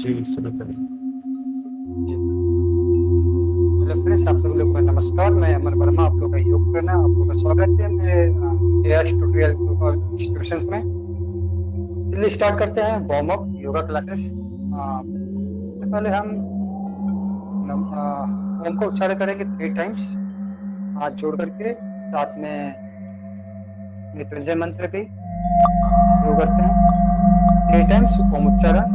जी, शुरू करें। जी। Hello friends, आप सभी लोग को नमस्कार। मैं अमन वर्मा, आप लोग का योग करना आप लोग का स्वागत है मेरे एआई ट्यूटोरियल ग्रुप और इंस्टीट्यूशंस में। चलिए स्टार्ट करते हैं वार्म अप योगा क्लासेस। सबसे पहले हम ओम का उच्चारण करेंगे 3 टाइम्स, हाथ जोड़ करके। साथ में मृत्युंजय मंत्र भी शुरू करते हैं। 3 टाइम्स ओम उच्चारण।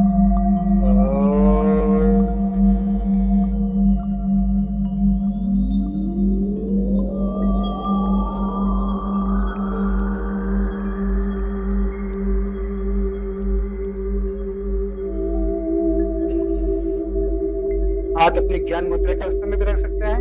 हाथ अपनी ज्ञान मुद्रा के अवस्था में भी रख सकते हैं।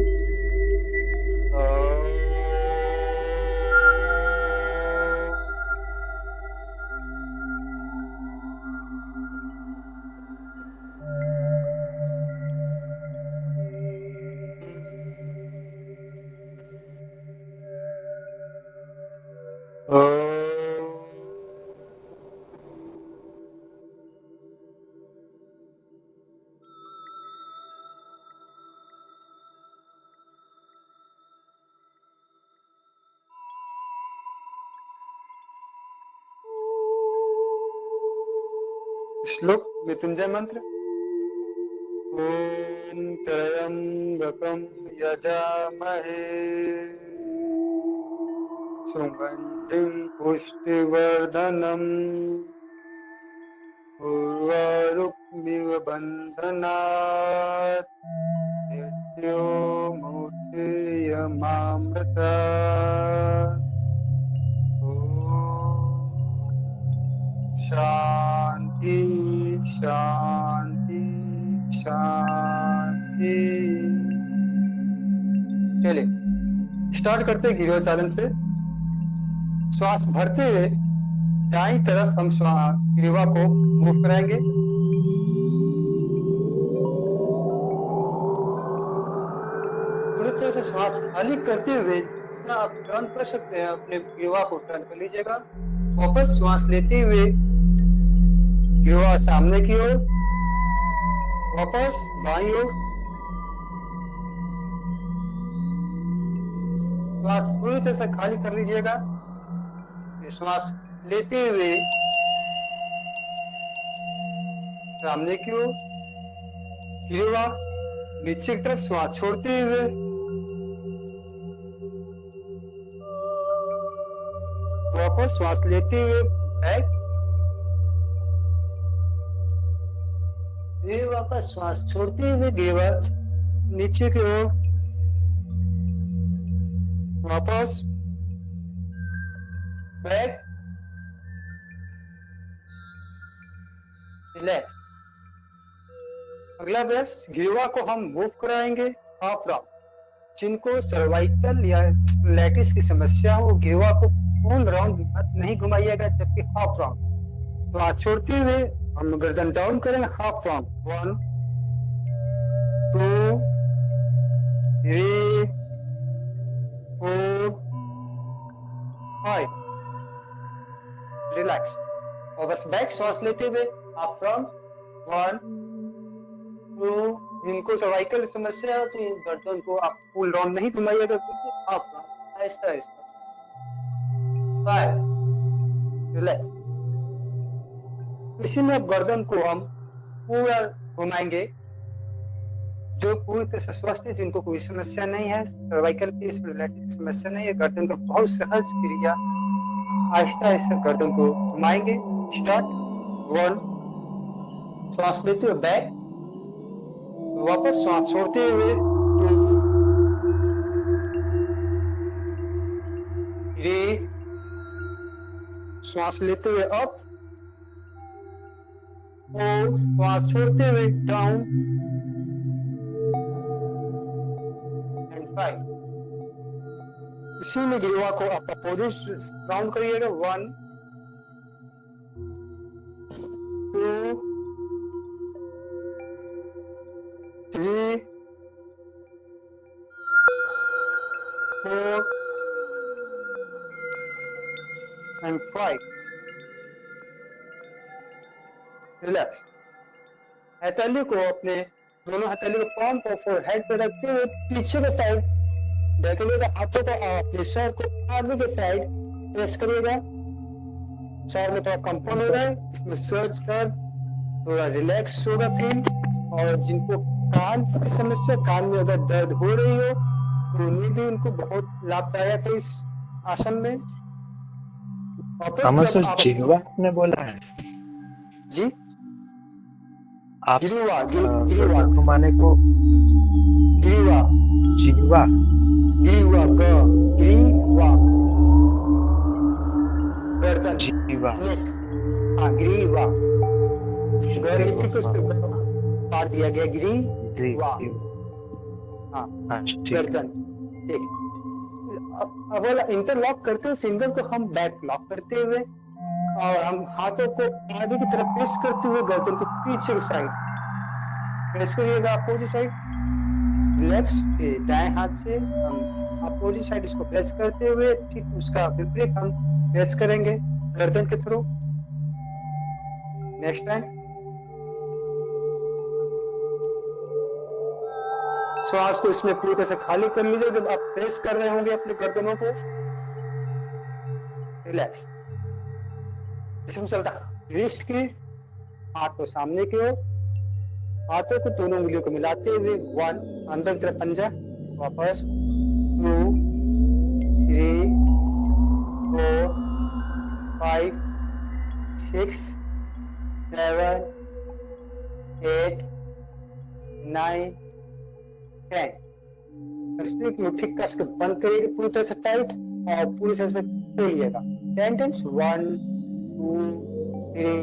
श्लोक मृत्युंजय मंत्र। ॐ त्र्यम्बकं यजामहे सुगन्धिं पुष्टिवर्धनम् उर्वारुकमिव बन्धनात् मृत्योर्मुक्षीयमामृतात्। ॐ शांति शांति शांति। चलिए स्टार्ट करते हैं गिरोचालन से। श्वास भरते हुए दाईं तरफ हम ग्रीवा को मूव कराएंगे। पूरी तरह से श्वास खाली करते हुए जितना आप टर्न कर सकते हैं अपने ग्रीवा को टर्न कर लीजिएगा। वापस श्वास लेते हुए ग्रीवा सामने की ओर, वापस बाईं ओर। श्वास पूरी तरह से खाली कर लीजिएगा। श्वास लेते हुए सामने की ओर, ग्रीवा नीचे की तरफ, श्वास छोड़ते हुए वापस श्वास लेते हुए बैक, फिर वापस श्वास छोड़ते हुए ग्रीवा नीचे की ओर, वापस बैक, रिलैक्स। अगला ब्रेस ग्रीवा को हम मूव कराएंगे हाफ राउंड। जिनको सर्वाइकल या लैटिस की समस्या हो, ग्रीवा को फुल राउंड मत नहीं घुमाइएगा, जबकि हाफ राउंड। तो हाथ छोड़ते हुए हम गर्दन डाउन करेंगे हाफ राउंड। 1 2 3 4 5। रिलैक्स। और बस बैक श्वास लेते हुए हाफ राउंड। 1 2। जिनको सर्वाइकल समस्या हो तो गर्दन को आप फुल राउंड नहीं घुमाइएगा, क्योंकि half round Aahista Aahista. 5। Relax. इसी में अब गर्दन को हम पूरा घुमाएंगे। जो पूरी तरह से स्वस्थ है, जिनको कोई समस्या नहीं है, सर्वाइकल की समस्या नहीं है, गर्दन का बहुत सहज क्रिया, आहिस्ता आहिस्ता गर्दन को घुमाएंगे। स्टार्ट। 1। श्वास लेते हुए बैक, वापस श्वास छोड़ते हुए 2 3। श्वास लेते हुए अप 4। श्वास छोड़ते हुए डाउन एंड 5। इसी में ग्रीवा को आप अपोजिट राउंड करिएगा। 1 2 3 4 एंड 5। रिलैक्स। हथेली को अपने दोनों हथेली को palm पर फोरहेड पे रखते हुए पीछे के साइड ढकेलिएगा, हाथों को अपने सर को आगे के साइड प्रेस करिएगा। सर में थोड़ा कंपन हो रहा है, इसमें सर थोड़ा रिलैक्स होगा फील। और जिनको कान की समस्या, कान में अगर दर्द हो रही हो तो उन्हें भी उनको बहुत लाभदायक है इस आसन में। समझ जब आप जिह्वा आपने बोला है जी आप गिरीवा गर्दन घुमाने को गिरीवा जिह्वा गिरीवा गिरीवा गर्दन जिह्वा हाँ गिरीवा गरीबी को काट दिया गया गिरीवा हाँ गर्दन। ठीक है, अब इंटरलॉक करते हुए फिंगर को हम बैक लॉक करते हुए और हम हाथों को आगे की तरफ प्रेस करते हुए गर्दन को पीछे की साइड प्रेस करिएगा, अपोजिट साइड रिलैक्स। दाएं हाथ से हम अपोजिट साइड इसको प्रेस करते हुए ठीक उसका विपरीत हम प्रेस करेंगे गर्दन के थ्रू। नेक्स्ट टाइम श्वास को इसमें पूरी तरह से खाली कर लीजिए। जब आप प्रेस कर रहे होंगे अपने गर्दनों को, रिलैक्स। इसमें चलता रिस्ट की, हाथ को सामने की ओर, हाथों को दोनों उंगलियों को मिलाते हुए 1 अंदर की तरफ पंजा, वापस 2 3 4 5 6 7 8 9 10। इसमें मुट्ठी कस के बंद करिएगा पूरी तरह से टाइट और पूरी तरह से खोलिएगा 10 टाइम्स। 1 2 3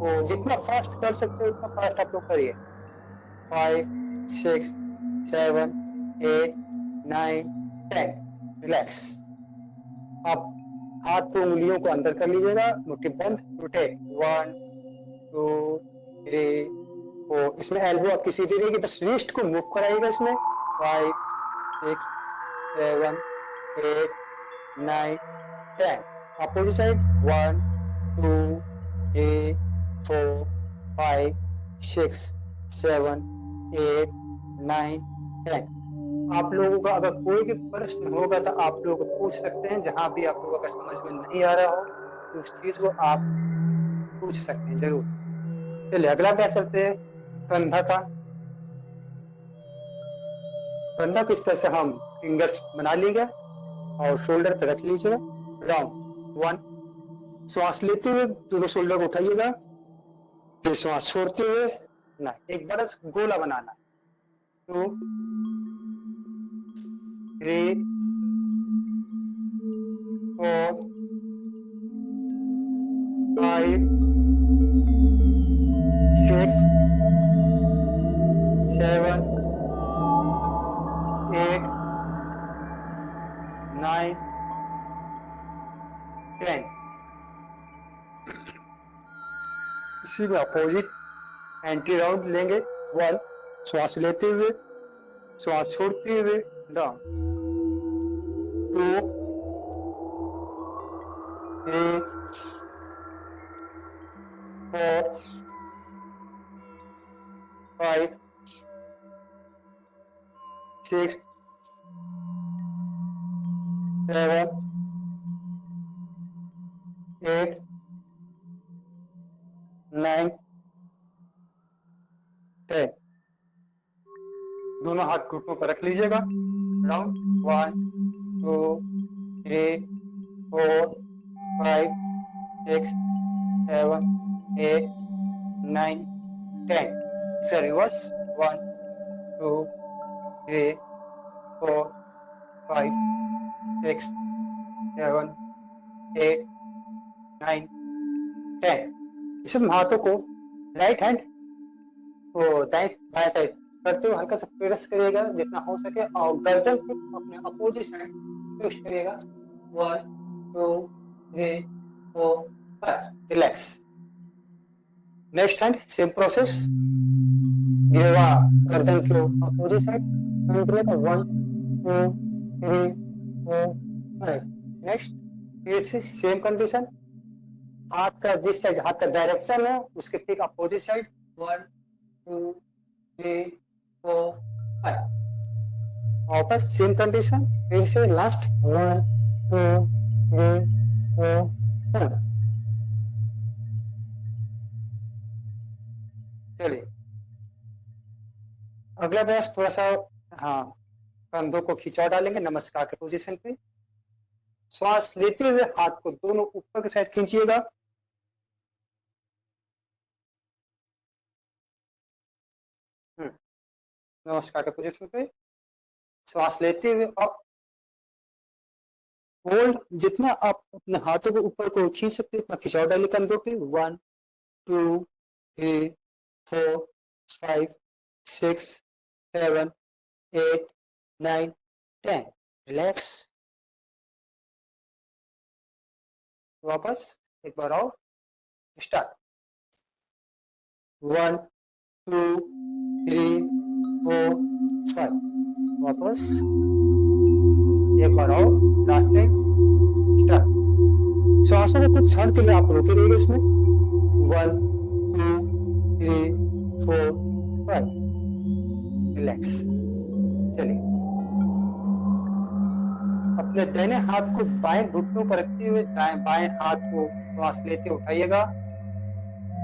4, जितना फास्ट कर सकते हो उतना फास्ट आप लोग करिए। 5 6 7 8 9 10। रिलैक्स। आप हाथ को उंगलियों को अंदर कर लीजिएगा, मुट्ठी बंद, रोटेट 1 2 3 4। इसमें एल्बो आपकी सीधी रहेगी, बस रिस्ट को मूव कराइएगा इसमें। 5 6 7 8 9 10। Opposite side 1 2 3 4 5 6 7 8 9 10। आप लोगों का अगर कोई भी प्रश्न होगा तो आप लोग पूछ सकते हैं, जहां भी आप लोगों का समझ में नहीं आ रहा हो तो उस चीज को आप पूछ सकते हैं जरूर। चलिए अगला अभ्यास करते हैं कंधा का। कंधा किस तरह से हम फिंगर्स बना लीजिए और शोल्डर पे रख लीजिएगा राउंड 1। श्वास लेते हुए दोनों शोल्डर को उठाइएगा, फिर श्वास छोड़ते हुए ना एक बरस गोला बनाना। 2 3 4 5 6 7 8 9 10। इसी में अपोजिट एंटी राउंड लेंगे 1। श्वास लेते हुए, श्वास छोड़ते हुए डाउन। 2 3 4 5 6 7 8 9 10। दोनों हाथ घुटनों पर रख लीजिएगा राउंड 1 2 3 4 5 6 7 8 9 10। इसका रिवर्स 1 2 3 4 5 6 7 8 9 10। इसमें हाथों को राइट हैंड को दाएं बाएं साइड करते हुए हल्का सा प्रेस करिएगा जितना हो सके और गर्दन को अपने अपोजिट साइड फिक्स करिएगा 1 2 3 4 5। Relax. Next hand same process, गिरवा गर्दन को अपोजिट साइड 1 2 3 4 5। नेक्स्ट फिर से सेम कंडीशन, हाथ का जिस साइड हाथ का डायरेक्शन है उसके ठीक अपोजिट साइड 1 2, 3, 4, 5. वापस सेम कंडीशन, फिर से लास्ट 1, 2, 3, 4, 5. चलिए अगला प्रयास थोड़ा सा, हाँ, कंधों को खिंचा डालेंगे नमस्कार के पोजीशन पे। श्वास लेते हुए हाथ को दोनों ऊपर की साइड खींचिएगा। नमस्कार के पोजीशन पे श्वास लेते हुए और होल्ड, जितना आप अपने हाथों को ऊपर को खींच सकते हैं उतना खिंचाव डालिए कंधों पे। 1, 2, 3, 4, 5, 6, 7, 8, 9, 10. रिलैक्स। वापस एक बार आओ, स्टार्ट। 1, 2, 3, 4, 5. वापस एक बार आओ, लास्ट टाइम, स्टार्ट। श्वासों को कुछ क्षण के लिए आप रोके रहिए इसमें। 1, 2, 3, 4, 5. रिलैक्स। चलिए अपने दाहिने हाथ को बाएं घुटनों पर रखते हुए बाएं हाथ को श्वास लेते उठाइएगा।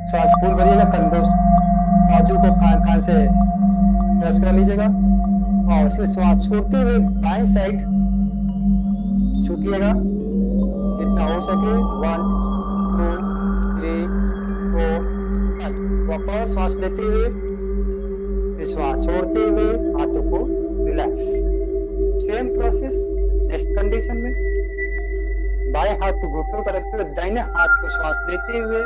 श्वास फूल भरिएगा, कंधों बाजू को खान से प्रेस कर लीजिएगा और उसमें श्वास छोड़ते हुए बाएं साइड झुकिएगा जितना हो सके। 1, 2, 3, 4, 5. वापस श्वास लेते हुए श्वास छोड़ते हुए हाथों को relax. Same process next condition में बाएं हाथ को घुटनों पर रखते हुए दाहिने हाथ को श्वास लेते हुए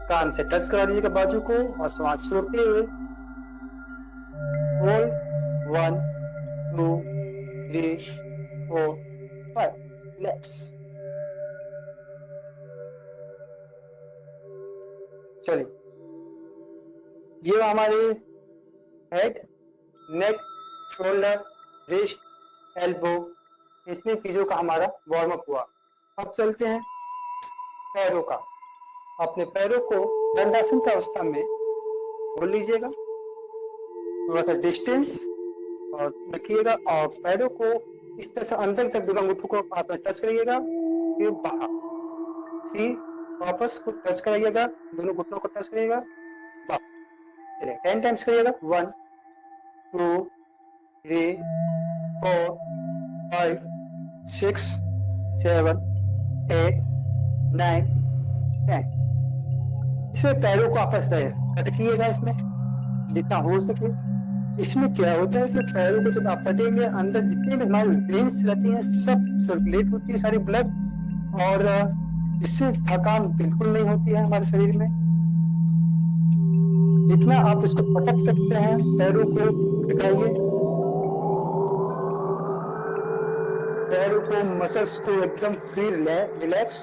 कान से टच करा दीजिएगा बाजू को और श्वास छोड़ते हुए होल्ड। 1, 2, 3, 4, 5. रिलैक्स। चलिए ये हमारे हेड, नेक, शोल्डर, रिस्ट, एल्बो, इतनी चीजों का हमारा वार्म अप हुआ। अब चलते हैं पैरों का। अपने पैरों को दंडासन की अवस्था में खोल लीजिएगा, थोड़ा सा डिस्टेंस और रखिएगा और पैरों को इस तरह से अंदर तक दोनों अंगूठों को आप टच करिएगा, फिर बाहर, फिर वापस को टच कराइएगा, दोनों घुटनों को टच करिएगा, 10 टाइम्स करिएगा। 1, 2, 3, 4, 5, 6, 7, 8, 9, 10. इसमें पैरों को आपस में पटकिएगा इसमें जितना हो सके। इसमें क्या होता है कि पैरों को जब आप पटेंगे अंदर जितने भी हमारी वेन्स रहती हैं सब सर्कुलेट होती है सारी ब्लड, और इससे थकान बिल्कुल नहीं होती है हमारे शरीर में। जितना आप इसको पटक सकते हैं पैरों को पटकाइए, पैरों को मसल्स को एकदम फ्री रिलैक्स।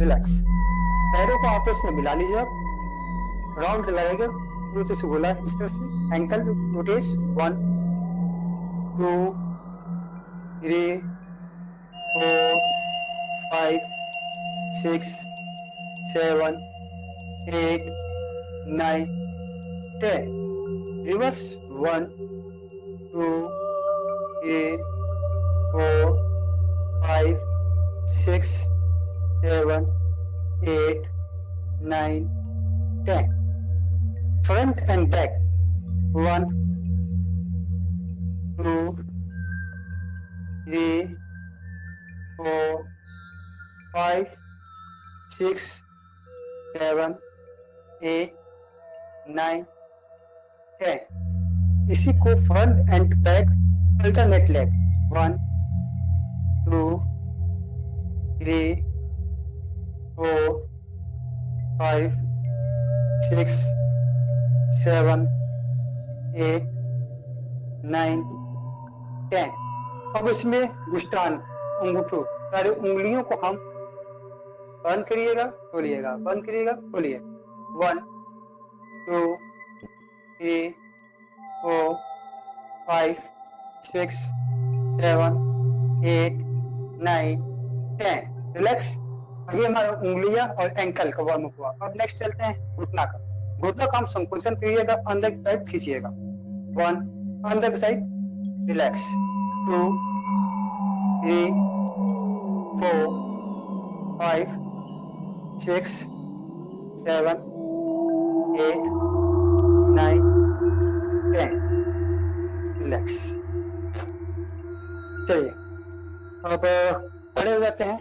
रिलैक्स। पैरों को आपस में मिला लीजिए, आप राउंड लगाएंगे पूरे से गोला इस तरह से, ankle rotate. 1, 2, 3, 4, 5, 6, 7, 8, 9, 10. Reverse. 1, 2, 3, 4, 5, 6, 7, 8, 9, 10. Front and back. 1, 2, 3, 4, 5, 6, 7, 8, 9, 10. इसी को front end back alternate leg. 1, 2, 3, 4, 5, 6, 7, 8, 9, 10. अब इसमें गुष्टान अंगूठों सारे उंगलियों को हम बंद करिएगा, खोलिएगा, बंद करिएगा, खोलिए। 1, 2, 3, 4, 5, 6, 7, 8, 9, 10. रिलैक्स। अभी हमारा उंगलियां और एंकल का वार्म अप हुआ। अब नेक्स्ट चलते हैं घुटना का। घुटना का हम संकुचन करिएगा, अंदर की साइड खींचिएगा। 1 अंदर की साइड रिलैक्स, 2 3 4 5 6 7 8 9 10 रिलैक्स। चलिए अब खड़े हो जाते हैं।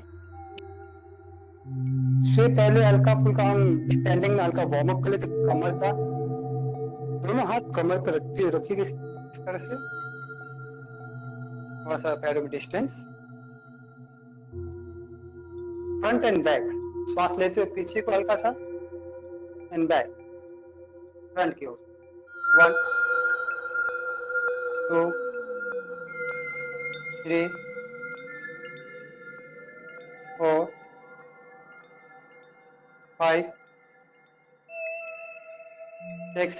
से पहले हल्का फुल्का हम स्टैंडिंग में हल्का वार्म अप कर लेते। कमर का, दोनों हाथ कमर पर रखिए इस तरह से, थोड़ा सा पैरों में डिस्टेंस। फ्रंट एंड बैक, श्वास लेते हुए पीछे को हल्का सा एंड बैक फ्रंट की ओर। 1 2 3 4 5 6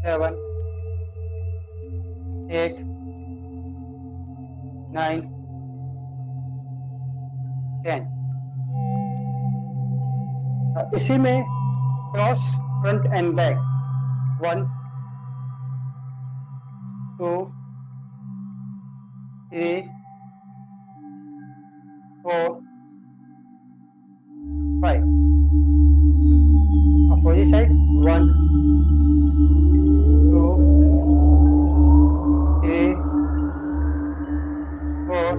7 8 9 10। इसी में cross front end back. 1 2 3 4 5। Opposite side. 1 2 3 4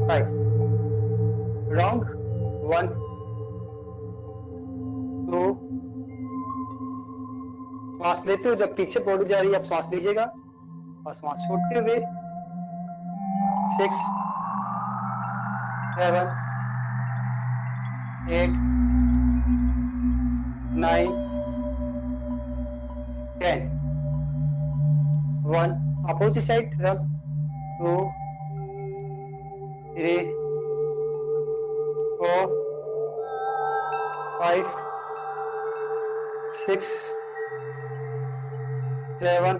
5। Round. 1 2। श्वास लेते हुए जब पीछे बॉडी जा रही है आप श्वास लीजिएगा और श्वास छोड़ते हुए 6 7 8 9 10। 1 अपोजिट साइड। 1 2 3 4 5 6 7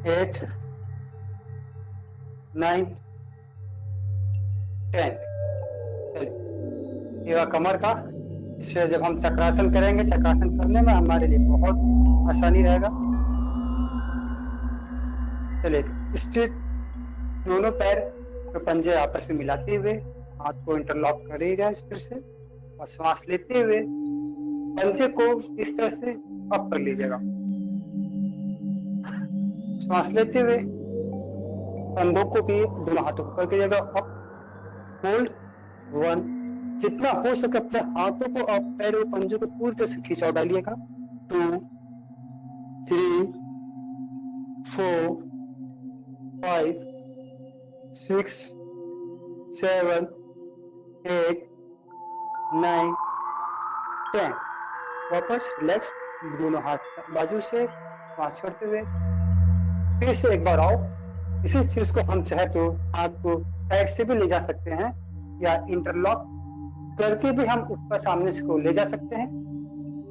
8 9 10। चलिए ये कमर का। इससे जब हम चक्रासन करेंगे, चक्रासन करने में हमारे लिए बहुत आसानी रहेगा। चलिए स्ट्रेट दोनों पैर तो पंजे आपस में मिलाते हुए हाथ को इंटरलॉक करिएगा इस तरह से और श्वास लेते हुए पंजे को इस तरह से अप कर लीजिएगा। श्वास लेते हुए कंधों को भी दोनों हाथों को करके जाएगा अप, होल्ड। 1 जितना हो सके अपने हाथों को और पैरों पंजों को पूरी तरह से खिंचाव डालिएगा। 2 3 4 5 6 7 8 9 10। वापस रिलैक्स, दोनों हाथ बाजू से श्वास करते हुए फिर से एक बार आओ। इसी चीज को हम चाहे तो हाथ को साइड से भी ले जा सकते हैं या इंटरलॉक करके भी हम ऊपर सामने से को ले जा सकते हैं।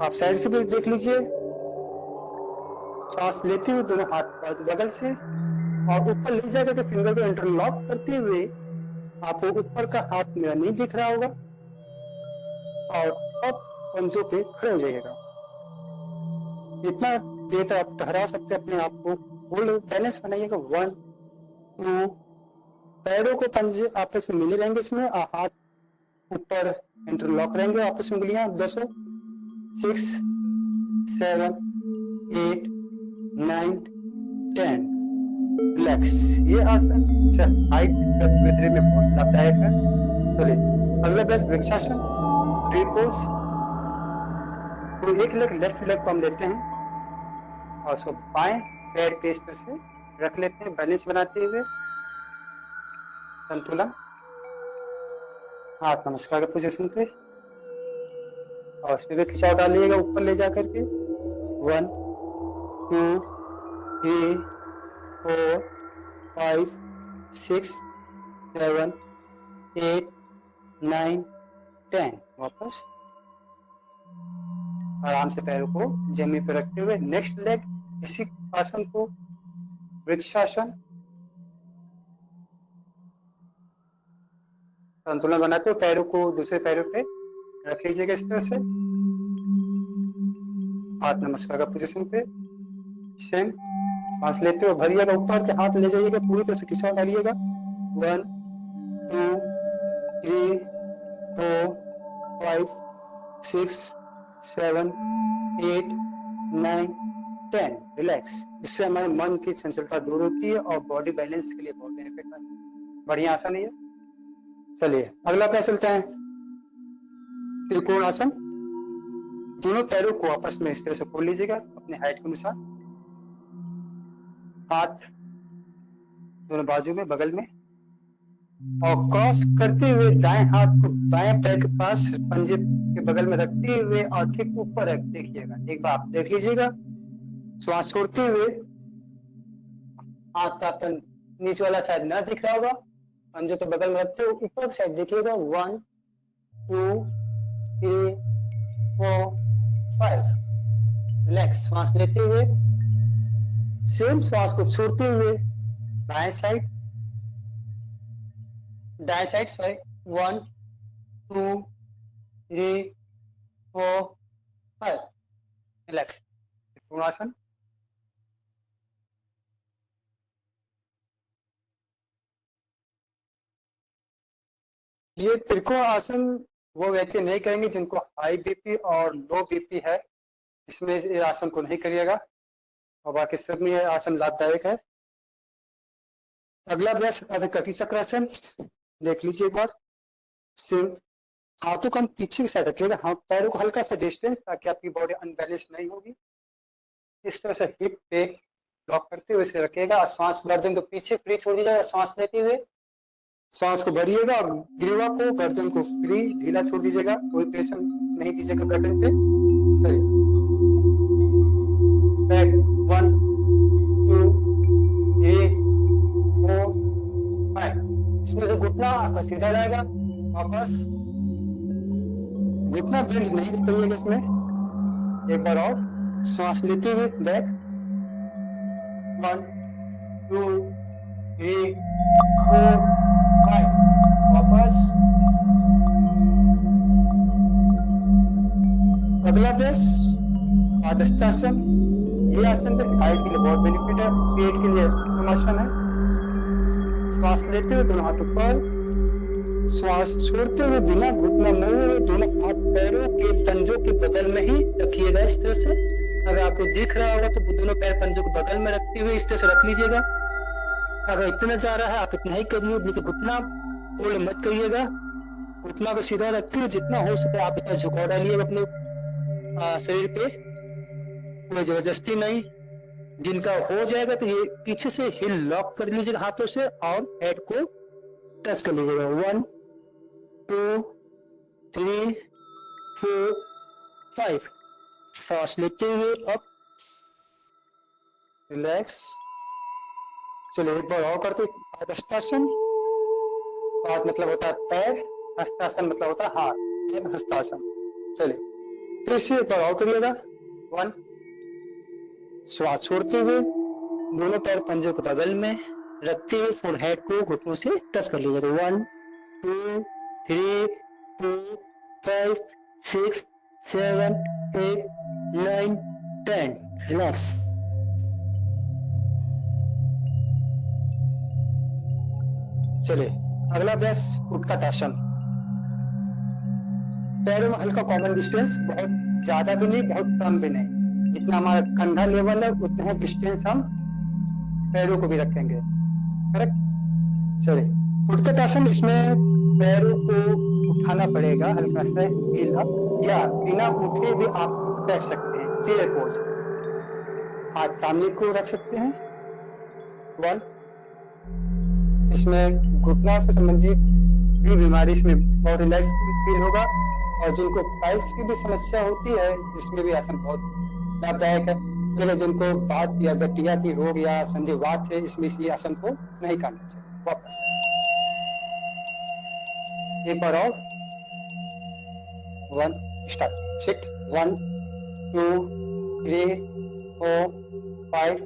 आप साइड से भी देख लीजिए। सांस लेते हुए दोनों हाथ बगल से और ऊपर ले जाकर के फिंगर को इंटरलॉक करते हुए आपको ऊपर का हाथ मेरा नहीं दिख रहा होगा और अब पंजों पे खड़े हो जाइएगा। जितना देर तक आप ठहरा सकते अपने आप को, होल्ड बैलेंस बनाइएगा। 1 2 पैरों को पंजे आपस में मिले रहेंगे इसमें और हाथ ऊपर इंटरलॉक रहेंगे आपस में उंगलियां। 10 6 7 8 9 10। रिलैक्स। ये आसन हाइट वृद्धि में बहुत लाभदायक है। चलिए अगला बेस्ट वृक्षासन, रिपोज। तो एक लेग लेफ्ट लेग को हम लेते हैं और उसको बाएं पैर के इस तरह से रख लेते हैं, बैलेंस बनाते हुए संतुलन। हाथ नमस्कार के पोजीशन पे और उस पर भी खिंचाव डालिएगा ऊपर ले जा करके। 1 2 3 4 5 6 7 8 9 10। वापस आराम से पैरों को जमीन पर रखते हुए नेक्स्ट लेग इसी आसन को वृक्षासन। संतुलन बनाते हो, पैरों को दूसरे पैरों पे रख लीजिएगा इस तरह से, हाथ नमस्कार का पोजीशन पे, सेम सांस लेते हो, भरिएगा ऊपर के हाथ ले जाइएगा, पूरी तरह से खिंचाव डालिएगा, 1 2 3 4 5 6 7 8 9 10। रिलैक्स। इससे हमारे मन की चंचलता दूर होती है और बॉडी बैलेंस के लिए बहुत बेनिफिट है। बढ़िया आसन है। चलिए अगला क्या चलते हैं, त्रिकोण आसन। दोनों पैरों को आपस में इस तरह से खोल लीजिएगा अपने हाइट के अनुसार, हाथ दोनों बाजू में बगल में, और क्रॉस करते हुए दाएं हाथ को बाएं पैर के पास पंजे के बगल में रखते हुए और ठीक ऊपर रख देखिएगा। एक बार आप देख लीजिएगा, श्वास छोड़ते हुए हाथ का नीचे वाला साइड ना दिख रहा होगा, पंजों के बगल में रखते हुए ऊपर साइड देखिएगा, 1 2 3 4 5। रिलैक्स। श्वास लेते हुए सेम श्वास को छोड़ते हुए दाएं साइड सॉरी, 1 2 3 4 5। रिलैक्स। त्रिकोणासन। ये त्रिकोण आसन वो व्यक्ति नहीं करेंगे जिनको हाई बीपी और लो बीपी है, इसमें ये आसन को नहीं करिएगा, और बाकी सब में ये आसन लाभदायक है। अगला अभ्यास कटी चक्रासन, देख लीजिए एक बार। सिर्फ हाथों को हम पीछे की साइड रखिएगा, हाथ पैरों को हल्का सा डिस्टेंस, ताकि आपकी बॉडी अनबैलेंस नहीं होगी। इस तरह से हिप पे लॉक करते हुए इसे रखिएगा, और सांस गर्दन को पीछे फ्री छोड़ दीजिएगा। सांस लेते हुए सांस को भरिएगा और ग्रीवा को गर्दन को फ्री ढीला छोड़ दीजिएगा, कोई प्रेशर नहीं दीजिएगा गर्दन पे। चलिए बैक, 1 2 3 4 5। इसमें से घुटना आपका सीधा रहेगा, वापस घुटना बेंड नहीं करिएगा इसमें। एक बार और श्वास लेते हुए बैक, 1 2 3 4 5। वापस। अगला अभ्यास पादहस्तासन। ये आसन पे थाई के लिए बहुत बेनिफिट है, पेट के लिए उत्तम आसन है। श्वास लेते हुए दोनों हाथ ऊपर, श्वास छोड़ते हुए बिना घुटना मोड़े हुए दोनों हाथ पैरों के पंजों के बगल में ही रखिएगा इस तरह से। अगर आपको दिख रहा होगा तो दोनों पैर पंजों के बगल में रखते हुए इस तरह से रख लीजिएगा। अगर इतना जा रहा है आप इतना ही करिए, तो घुटना फोल्ड मत करिएगा, घुटना को सीधा रखते हुए जितना हो सके आप इतना झुकाव डालिएगा अपने शरीर पे, कोई जबरदस्ती नहीं। जिनका हो जाएगा तो ये पीछे से हिल लॉक कर लीजिएगा हाथों से और हेड को टच कर लीजिएगा। 1 2 3 4 5। सांस लेते हुए अप, रिलैक्स। चलिए एक बार और करते। हस्तासन, हाथ मतलब होता है पैर, हस्तासन मतलब होता है हाथ, हस्तासन। चलिए फिर से एक बार और करिएगा। 1, श्वास छोड़ते हुए दोनों पैर पंजों के बगल में रखते हुए फोरहेड को घुटनों से टच कर लीजिएगा। 1 2 3 4 5 6 7 8 9 10। रिलैक्स। चलिए अगला अभ्यास उत्कटासन। पैरों में हल्का कॉमन डिस्टेंस, बहुत ज्यादा भी नहीं बहुत कम भी नहीं, जितना हमारा कंधा लेवल है उतना डिस्टेंस हम पैरों को भी रखेंगे। करेक्ट। चलिए उत्कटासन, इसमें पैरों को उठाना पड़ेगा हल्का सा हिला, या बिना उठे भी आप कर सकते हैं। चेयर पोज, हाथ सामने को रख सकते हैं। 1, इसमें घुटना से संबंधित भी बीमारी इसमें बहुत रिलैक्स फील होगा, और जिनको पाइल्स की भी समस्या होती है इसमें भी आसन बहुत लाभदायक है। लेकिन जिनको बात या गठिया की रोग या संधिवात है इसमें इस आसन को नहीं करना चाहिए। वापस एक बार और। 1 स्टार्ट। सिट। 1 2 3 4 5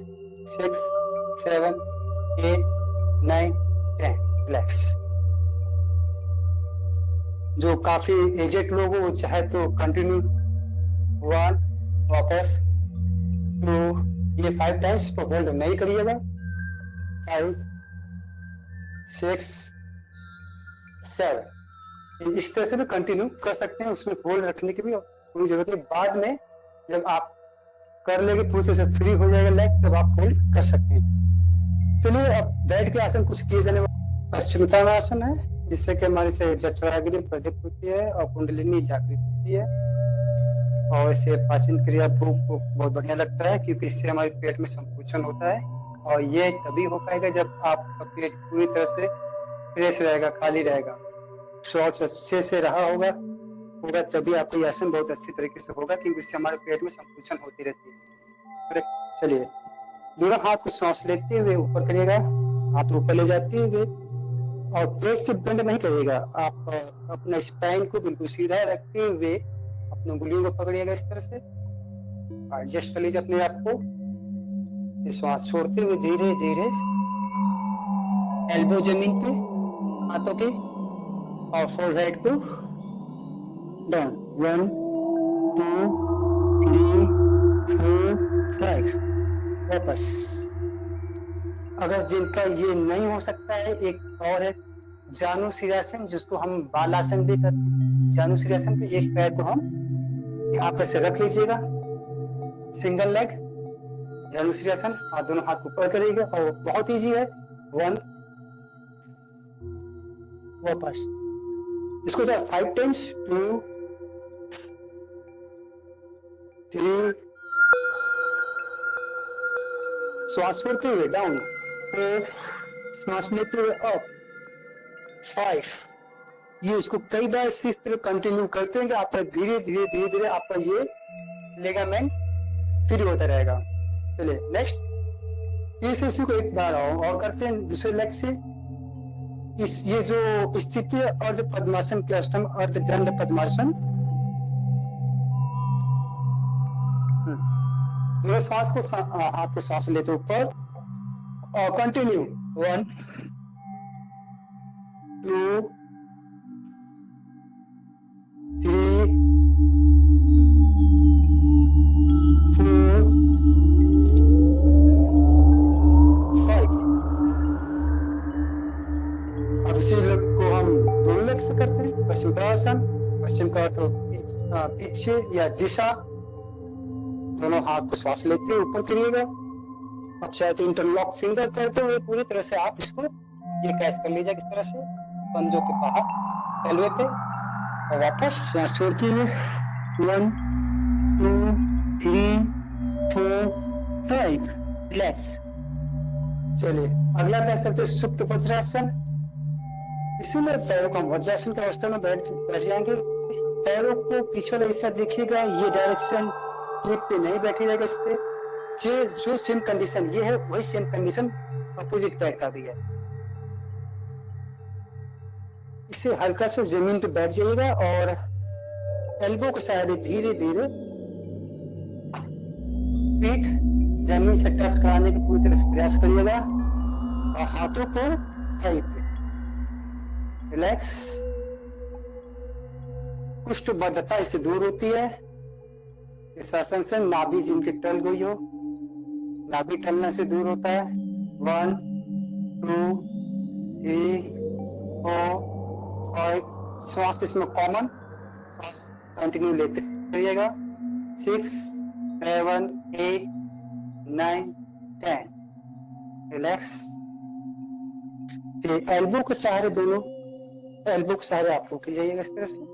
6 7 8 9 10। रिलैक्स। जो काफी एजेड लोग हो वो चाहे तो कंटिन्यू 1 वापस 2, ये 5 टाइम्स तो होल्ड नहीं करिएगा, 5 6 7 इस तरह से भी कंटिन्यू कर सकते हैं, उसमें होल्ड रखने की भी कोई जरूरत नहीं। बाद में जब आप कर लेंगे पूरी तरह से फ्री हो जाएगा लेग, तब आप होल्ड कर सकते हैं। चलिए अब बैठ के आसन कुछ किए जाने वाले पश्चिमोत्तानासन है, जिससे कि हमारी से जठराग्नि प्रज्वलित होती है और कुंडलिनी जागृत होती है, और इससे पाचन क्रिया भूख को बहुत बढ़िया लगता है, क्योंकि इससे हमारे पेट में संकुचन होता है। और ये तभी हो पाएगा जब आपका पेट पूरी तरह से फ्रेश रहेगा, खाली रहेगा, शौच अच्छे से रहा होगा, तभी आपका ये आसन बहुत अच्छी तरीके से होगा, क्योंकि इससे हमारे पेट में संकुचन होती रहती है। चलिए दोनों हाथ को सांस लेते हुए ऊपर करिएगा, हाथ ऊपर ले जाते हुए, और पेट से बंद नहीं करिएगा, आप अपना स्पाइन को बिल्कुल सीधा रखते हुए अपने उंगलियों को पकड़िएगा इस तरह से, एडजस्ट कर लीजिए अपने आप को। श्वास छोड़ते हुए धीरे धीरे एल्बो जमीन पे हाथों के, और फोरहेड को डाउन, 1 2 3 4 5 वापस। अगर जिनका ये नहीं हो सकता है, एक और है जानु शीर्षासन, जिसको हम बालासन भी करते हैं। जानु शीर्षासन पे एक पैर को हम यहाँ पे से रख लीजिएगा, सिंगल लेग जानु शीर्षासन, और दोनों हाथ ऊपर करिएगा, और बहुत इजी है। 1 वापस, इसको 5 टाइम्स, 2 3, श्वास छोड़ते हुए डाउन, 4, श्वास लेते हुए अप, 5। ये इसको कई बार सिर्फ कंटिन्यू करते हैं कि आपका धीरे धीरे धीरे धीरे आपका ये लिगामेंट फ्री होता रहेगा। चलिए नेक्स्ट इस इसी को एक बार और करते हैं दूसरे लेग से। इस ये जो स्थिति है अर्ध पद्मासन के अष्टम अर्ध दंड पद्मासन, दोनों श्वास को हाथ को श्वास लेते ऊपर और कंटिन्यू 1 2 3 4 5। अब इसी लेग को हम दोनों लेग से करते हैं। पश्चिमोत्तानासन, पश्चिम का अर्थ पीछे या दिशा, दोनों हाथ को श्वास लेते हुए ऊपर करिएगा, और चाहे तो इंटरलॉक फिंगर करते हुए पूरी तरह से आप इसको ये कैच कर लीजिए किस तरह से पंजों के बाहर एल्बो पे, और वापस श्वास छोड़ते हुए 1 2 3 4 5 रिलैक्स। चलिए अगला क्या करते हैं, सुप्त वज्रासन। इसमें पैरों का वज्रासन की अवस्था में बैठ जाएंगे, पैरों को पीछे वाला हिस्सा देखिएगा, ये डायरेक्शन ट्रिप पे नहीं बैठी जाएगा, इस पे जो सेम कंडीशन ये है वही सेम कंडीशन अपोजिट पैर का भी है। इसे हल्का से जमीन पे बैठ जाइएगा, और एल्बो के सहारे धीरे धीरे पीठ जमीन से टच कराने की पूरी तरह से प्रयास करिएगा, और हाथों को थाई पे रिलैक्स। कुष्ठबद्धता इससे दूर होती है। इस आसन से नाभि जिनकी टल गई हो, नाभि टलने से दूर होता है। 1 2 3 4 5 श्वास इसमें कॉमन श्वास कंटिन्यू लेते रहिएगा। 6 7 8 9 10 रिलैक्स। एल्बो के सहारे, दोनों एल्बो के सहारे आप रोक जाइएगा इस तरह से।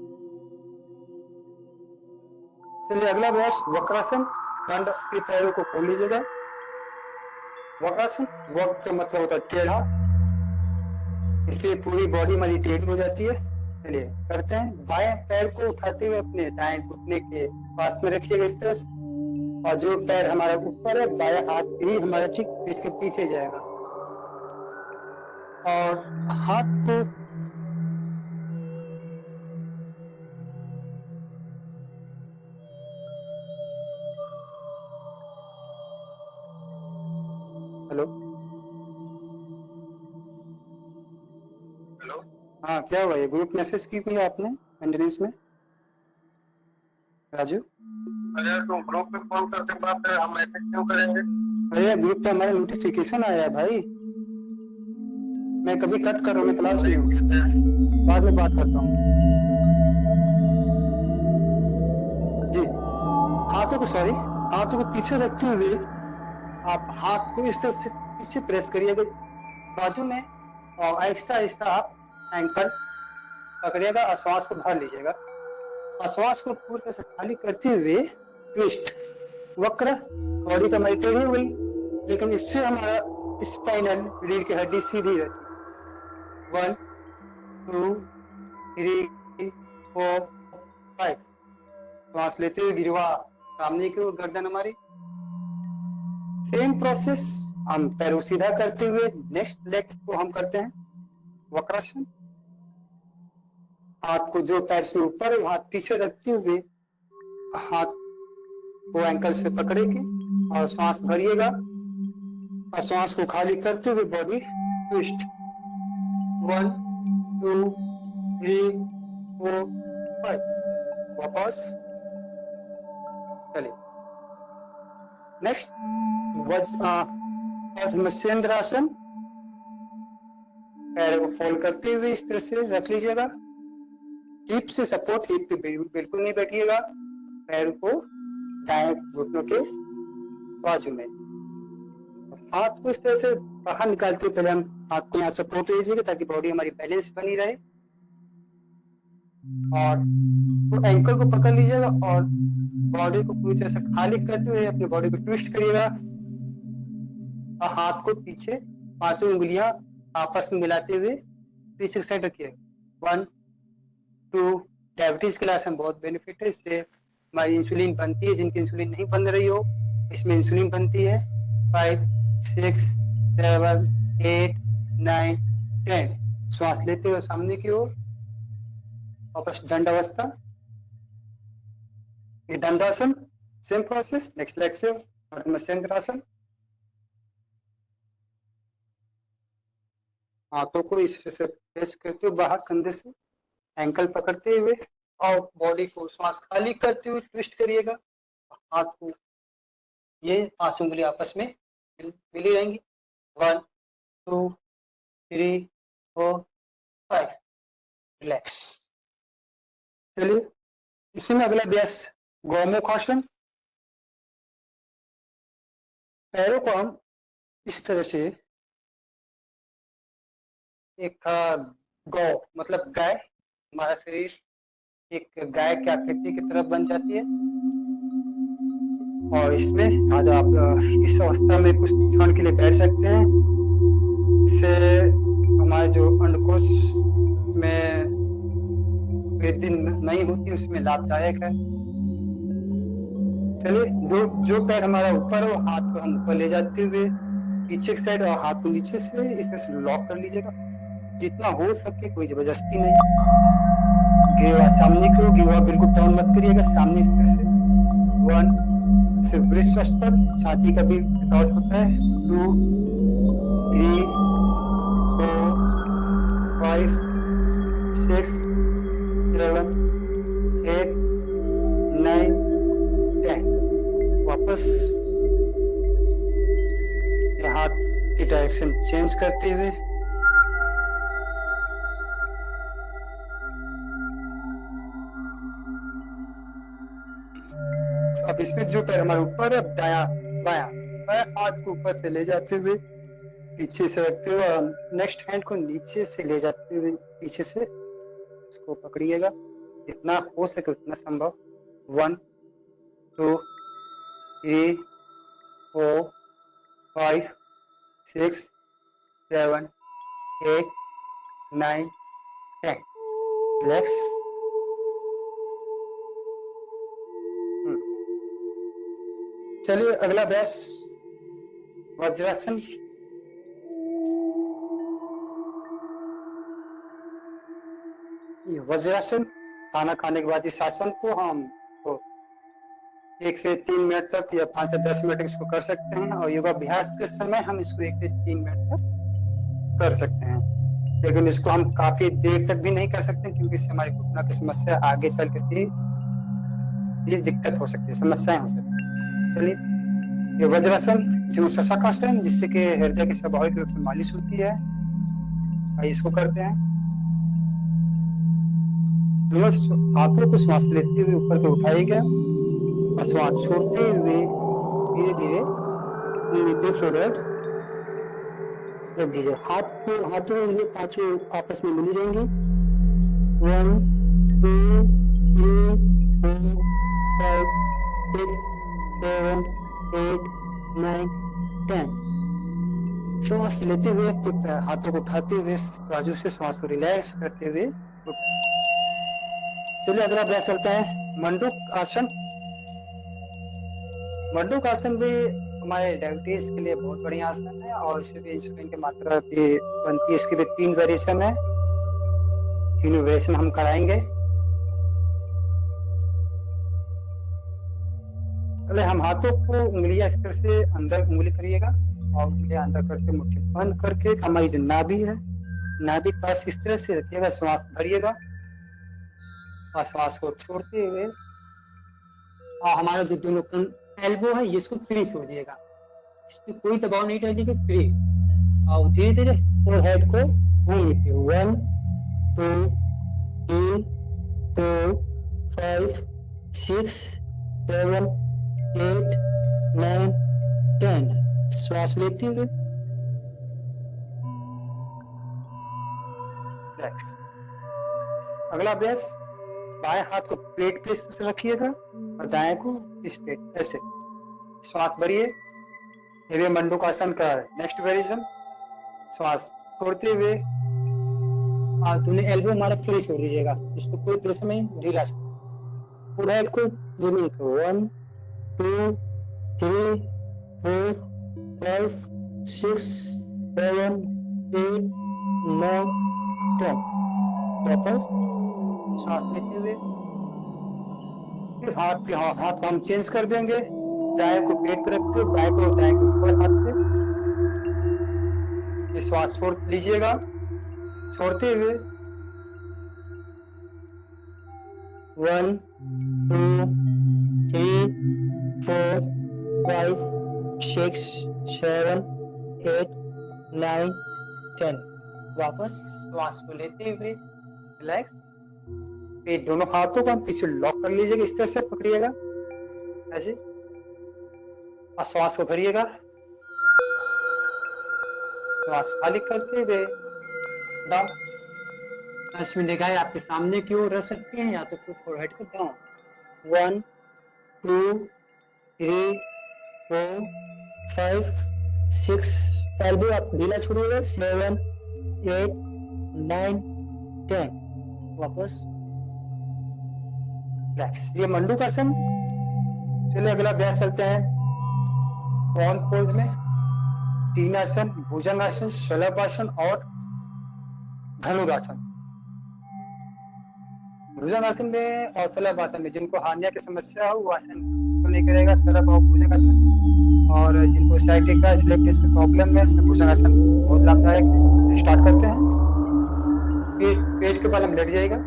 चलिए अगला अभ्यास वक्रासन, दंड के पैरों को खोल लीजिएगा। वक्रासन, वक्र का मतलब होता है टेढ़ा, इसलिए पूरी बॉडी हमारी टेढ़ी हो जाती है। चलिए करते हैं, बाएं पैर को उठाते हुए अपने दाएं घुटने के पास में रखिएगा इस तरह से, और जो पैर हमारा ऊपर है बायां हाथ भी हमारा ठीक पीठ के पीछे जाएगा, और हाथ को हेलो हेलो, हाँ क्या हुआ, ये ग्रुप मैसेज की कोई आपने? मेंटेनेंस में। राजू, अरे तुम ग्रुप में फोन करके बात है, हम मैसेज क्यों करेंगे? अरे ग्रुप पे हमारा नोटिफिकेशन आया है भाई। मैं कभी कट कर रहा हूँ, मैं क्लास में हूँ, बाद में बात करता हूँ जी। हाथों को सॉरी, हाथों को पीछे रखते हुए आप हाथ को इस तरफ से पीछे प्रेस करिएगा बाजू में, और आहिस्ता आहिस्ता आप एंकल पकड़िएगा और श्वास को भर लीजिएगा, और श्वास को पूरी तरह से खाली करते हुए ट्विस्ट, वक्र, बॉडी का टेढ़ी हो गई, लेकिन इससे हमारा स्पाइनल रीढ़ की हड्डी सीधी रहती है। 1 2 3 4 5। श्वास लेते हुए गिरवा सामने की ओर, गर्दन हमारी। सेम प्रोसेस हम पैरों सीधा करते हुए नेक्स्ट लेग को हम करते हैं वक्रासन। हाथ को जो पैर से ऊपर, हाथ पीछे रखते हुए हाथ को एंकल से पकड़े के और श्वास भरिएगा, और श्वास को खाली करते हुए बॉडी ट्विस्ट। 1 2 3 4 5। वापस चलिए। नेक्स्ट मत्स्येंद्रासन। पैर को फोल्ड करते हुए इस तरह से रख लीजिएगा, हिप से सपोर्ट, हिप पे बिल्कुल नहीं बैठिएगा, पैर को दाएं घुटनों के बाजू में, हाथ को इस तरह से बाहर निकालते हुए पहले हम हाथ को यहाँ सपोर्ट लीजिएगा ताकि बॉडी हमारी बैलेंस बनी रहे, और तो एंकल को पकड़ लीजिएगा और बॉडी को पूरी तरह से खाली करते हुए अपनी बॉडी को ट्विस्ट करिएगा, और हाथ को पीछे पांचों उंगलियां आपस में मिलाते हुए पीछे साइड रखिएगा। 1 2। डायबिटीज के क्लास में बहुत बेनिफिट है, इससे हमारी इंसुलिन बनती है, जिनकी इंसुलिन नहीं बन रही हो इसमें इंसुलिन बनती है। 5 6 7 8 9 10। श्वास लेते हुए सामने की ओर, वापस दंड अवस्था, ये दंडासन। सेम प्रोसेस नेक्स्ट लेग से मत्स्येंद्रासन। हाथों को इस तरह से प्रेस करते हुए बाहर कंधे से, एंकल पकड़ते हुए और बॉडी को श्वास खाली करते हुए ट्विस्ट करिएगा, हाथ को ये पांच उंगली आपस में मिली रहेंगी। 1 2 3 4 5। रिलैक्स। चलिए, इसी में अगला अभ्यास गौमुखासन। पैरों को हम इस तरह से, एक गौ मतलब गाय, हमारा शरीर एक गाय की आकृति की तरफ बन जाती है, और इसमें आज आप इस अवस्था में कुछ क्षण के लिए बैठ सकते हैं। इससे हमारे जो अंडकोश में वृद्धि नहीं होती उसमें लाभदायक है। चलिए, जो पैर हमारा ऊपर हो, हाथ को हम ऊपर ले जाते हुए पीछे की साइड और हाथ को नीचे से इस तरह से लॉक कर लीजिएगा, जितना हो सके, कोई जबरदस्ती नहीं। गिरवा सामने की ओर, गिरवा बिल्कुल डाउन मत करिएगा, सामने इस तरह से। 1 सिर्फ ब्रिस्ट पर, छाती का भी विकास होता है। 2 3 4 5 6 7 8 9 10। वापस हाथ की डायरेक्शन चेंज करते हुए, अब इसमें जो पैर हमारे ऊपर है, दाया बाया बाया हाथ को ऊपर से ले जाते हुए पीछे से रखते हुए, और नेक्स्ट हैंड को नीचे से ले जाते हुए पीछे से इसको पकड़िएगा, जितना हो सके उतना संभव। 1 2 3 4 5 6 7 8 9 10। रिलैक्स। चलिए, अगला अभ्यास वज्रासन। वज्रासन, खाना खाने के बाद इस आसन को हम 1 से 3 मिनट तक या 5 से 10 मिनट इसको कर सकते हैं, और योगाभ्यास के समय हम इसको 1 से 3 मिनट तक कर सकते हैं। लेकिन इसको हम काफी देर तक भी नहीं कर सकते क्योंकि इससे हमारी घुटना की समस्या आगे चल के ये दिक्कत हो सकती है, समस्याएं हो सकती है। चलिए, ये वज्रासन जिसमें शशाकासन, जिससे कि हृदय की स्वाभाविक रूप से मालिश होती है, आइए इसको करते हैं। दोनों हाथों को श्वास लेते हुए ऊपर को उठाइएगा और श्वास छोड़ते हुए धीरे धीरे नीचे फोरवर्ड रख दीजिए। हाथों ये पांचों आपस में मिली रहेंगी। 1 2 3 4 5 6 7 8 9 10। श्वास लेते हुए हाथों को उठाते हुए बाजू से श्वास को रिलैक्स करते हुए। चलिए अगला अभ्यास करते हैं मंडूक आसन। मंडूक आसन भी हमारे डायबिटीज के लिए बहुत बढ़िया आसन है और इसमें भी इंसुलिन की मात्रा भी बनती है। इसके भी 3 वेरिएशन है, 3 वेरिएशन हम कराएंगे। पहले हम हाथों को उंगलियां इस तरह से अंदर उंगली करिएगा और उंगलियां अंदर करके मुट्ठी बंद करके हमारी जो नाभि है, नाभि के पास इस तरह से रखिएगा, श्वास भरिएगा और श्वास को छोड़ते हुए और हमारा जो दोनों एल्बो है इसको फ्री छोड़िएगा, इसमें कोई दबाव नहीं डालिएगा, फ्री। और धीरे धीरे फोरहेड को घूमिए। 1 2 3 4 5 6 7 8 9 10। श्वास लेते हुए अगला अभ्यास, बाएं हाथ को पेट पे रखिएगा और दाएं को इस पेट ऐसे। श्वास भरिए। ये मंडूक आसन का नेक्स्ट वेरिएशन। श्वास छोड़ते हुए दोनों एल्बो हमारा फ्री छोड़ दीजिएगा, इसको कोई प्रेशर में ढीला छोड़। फोरहेड को जमीन को 1 2 3 4 5 6 7 8 9 10। वापस श्वास लेते हुए फिर हाथ हम चेंज कर देंगे। दाएं को पेट पर रख के दाएं को ऊपर हाथ पे श्वास छोड़ लीजिएगा। छोड़ते हुए 1 2 3 4 5 6 7 8 9 10। वापस श्वास को लेते हुए रिलैक्स। फिर दोनों हाथों को हम पीछे लॉक कर लीजिएगा, इस तरह से पकड़िएगा ऐसे और श्वास को भरिएगा। श्वास खाली करते हुए डाउन। 10 मिनट निगाहें आपके सामने की ओर रख सकते हैं या तो फिर फोरहेड को डाउन। 1 2 3 4 5 6। एल्बो आप ढीला छोड़िएगा। 7 8 9 10। वापस ये मंडूक आसन। चलिए अगला अभ्यास करते हैं कौन पोज में। 3 आसन, भुजंगासन, शलभासन और धनुरासन। भुजंगासन में और शलभासन में जिनको हार्निया की समस्या हो वो आसन तो नहीं करेगा, शलभ और भुजंगासन। और जिनको साइटिक का सिलेक्टिस की प्रॉब्लम है इसमें भुजंगासन बहुत लाभदायक है। स्टार्ट करते हैं। पेट के बल हम लेट जाएगा।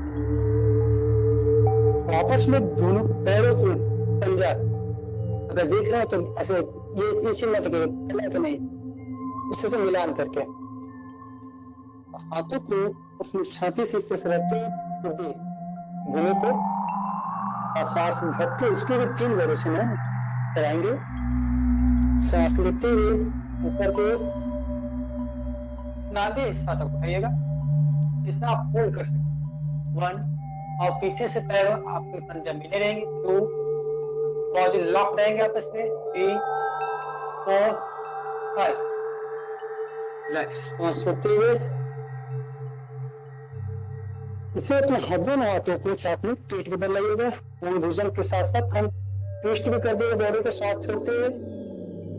आपस में दोनों पैरों को पंजा अगर देख रहे हो तो ऐसे ये चिल्ला तो नहीं, इसको तो मिलान करके हाथों को अपनी छाती से रखते भूमि को श्वास भरते। इसके भी 3 वेरिएशन है, कराएंगे। श्वास लेते हुए ऊपर को नाभि तक उठाइएगा जितना आप होल्ड कर सकते। 1 और पीछे से पैरों आपके पंजा मिले रहेंगे। 2 बाजू लॉक रहेंगे आपस में। 3 4 5। श्वास छोड़ते हुए इसे अपने हड्डियों में हाथों को अपने पेट के बल लगाइएगा। भुजंग के साथ साथ हम ट्विस्ट भी कर देंगे बॉडी को। श्वास छोड़ते हुए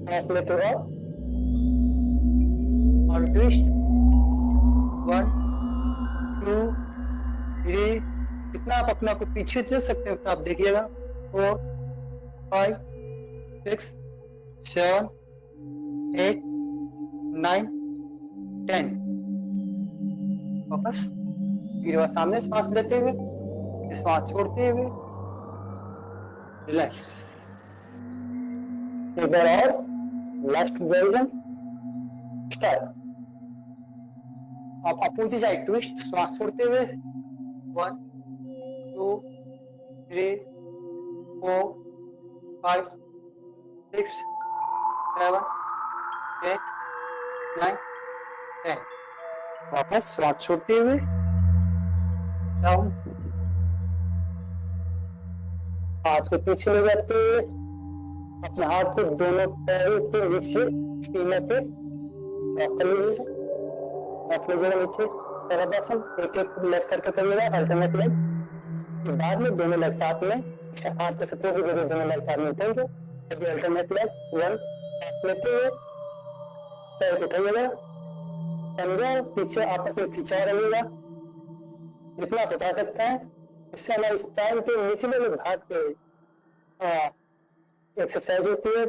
सांस लेते हुए और ट्विस्ट। 1 2 3। कितना आप अपना को पीछे चल सकते हो आप देखिएगा। 4 5 6 7 8 9 10। वापस फिर वह सामने सांस लेते हुए, श्वास छोड़ते हुए, रिलैक्स। एक बार और, लास्ट वर्जन, स्टार्ट। आप अपोजिट साइड ट्विस्ट, श्वास छोड़ते हुए, 1 2 3 4 5 6 7 8 9 10। वापस श्वास छोड़ते हुए, डाउन। हाथ को पीछे ले जाते हुए, अपने हाथ को दोनों पैरों के नीचे सीने पे रख लीजिए। अपने जगह नीचे सरदासन एक एक लेग करके करिएगा, अल्टरनेट लेग। बाद में दोनों लेग साथ में, हाथ के सपोर्ट की जगह दोनों लेग साथ में उठाएंगे। अभी अल्टरनेट लेग 1 हाथ लेते हुए पैर को उठाइएगा, समझो पीछे आपस में खिंचा रहिएगा जितना आप उठा सकता है। इससे हमारे स्पाइन के निचले वाले भाग पे एक्सरसाइज होती है,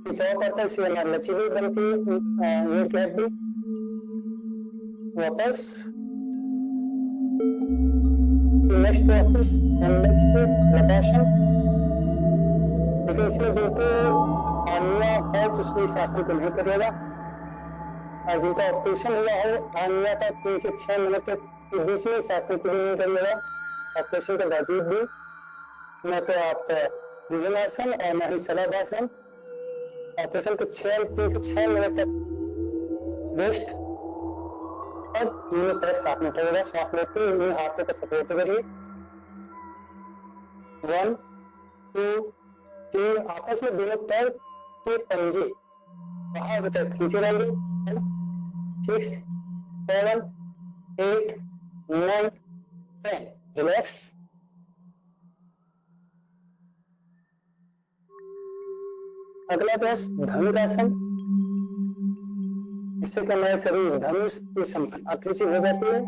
खिंचाव करता है, इससे हमारी लचीली बनती है नीड की हड्डी। वापस नेक्स्ट प्रैक्टिस लटाशन। लेकिन इसमें जिनको हानिया है उसको इस आसन को नहीं करिएगा, और जिनका ऑपरेशन हुआ है हानिया का 3 से 6 मिनट के बीच में इस आसन को नहीं करिएगा। ऑपरेशन के बावजूद भी न तो आप भुजंगासन और न ही शलभासन। ऑपरेशन के 3 से 6 मिनट तक रेस्ट और दोनों तरफ साथ में उठाइएगा। श्वास लेते हुए हाथों को सपोर्ट करिए, 1 2 3। आपस में दोनों पैर के पंजे बाहर तक खींचे रहेंगे, 6 7 8 9 10। रिलैक्स। अगला अभ्यास धनुरासन। इससे क्या हमारे शरीर धनुष की संपन्न आकृति हो जाती है।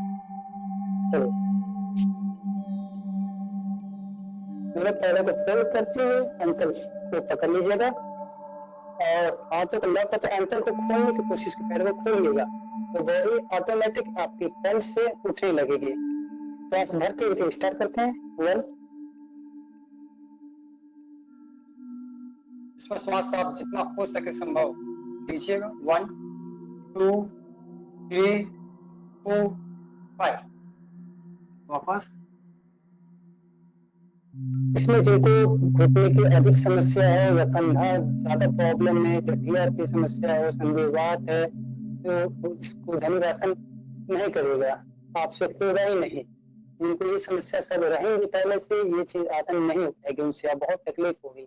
चलो मेरे पैरों को फोल्ड करते हुए अंतर को पकड़ लीजिएगा और हाथों को लॉक करते अंतर को खोलने की कोशिश की, पैरों को खोल लीजिएगा तो बॉडी ऑटोमेटिक आपकी पैर से उठने लगेगी। श्वास भरते हुए स्टार्ट करते हैं। 1 इसमें श्वास आप जितना हो सके संभव लीजिएगा। 1 2 3 4 5। वापस। इसमें जिनको घुटने की अधिक समस्या है या कंधा ज्यादा प्रॉब्लम है, गठिया की समस्या है, संधिवात है, तो उसको धनुरासन नहीं करेगा, आपसे होगा ही नहीं। जिनको ये समस्या सब रहेंगी पहले से, ये चीज आसन नहीं हो पाएगी, उनसे बहुत तकलीफ होगी।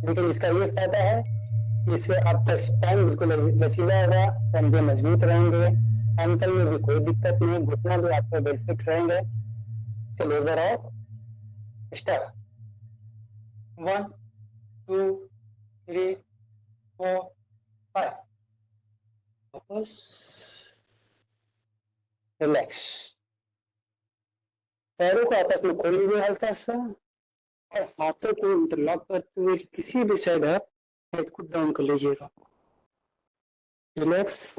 लेकिन इसका ये फायदा है, इससे आपका स्पाइन बिल्कुल लचीला होगा, कंधे मजबूत रहेंगे, एंकल में भी कोई दिक्कत नहीं, घुटना भी आपका बेनिफिट रहेंगे। चलिए इधर आओ, स्टार्ट। 1 2 3 4 5। वापस रिलैक्स। पैरों को आपस में खोल लीजिए हल्का सा और हाथों को इंटरलॉक करते हुए किसी भी साइड आप हेड को डाउन कर लीजिएगा। रिलैक्स।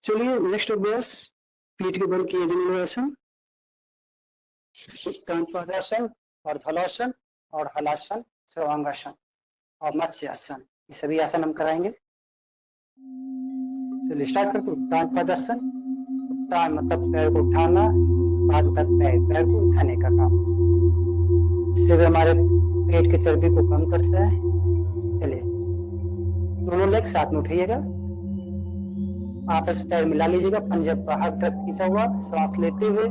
चलिए नेक्स्ट अभ्यास पीठ के बल किए जाने आसन, पादासन और धलासन और हलासन, सर्वांगासन और मत्स्यासन। ये सभी आसन हम कराएंगे। चलिए स्टार्ट करते हैं। उत्तान पादासन। उत्तान मतलब पैर को उठाना, पाद मतलब पैर को उठाने का काम। इससे भी हमारे पेट की चर्बी को कम करता है। चलिए दोनों लेग साथ में उठाइएगा, आपस में पैर मिला लीजिएगा, पंजे बाहर तरफ खींचा हुआ, सांस लेते हुए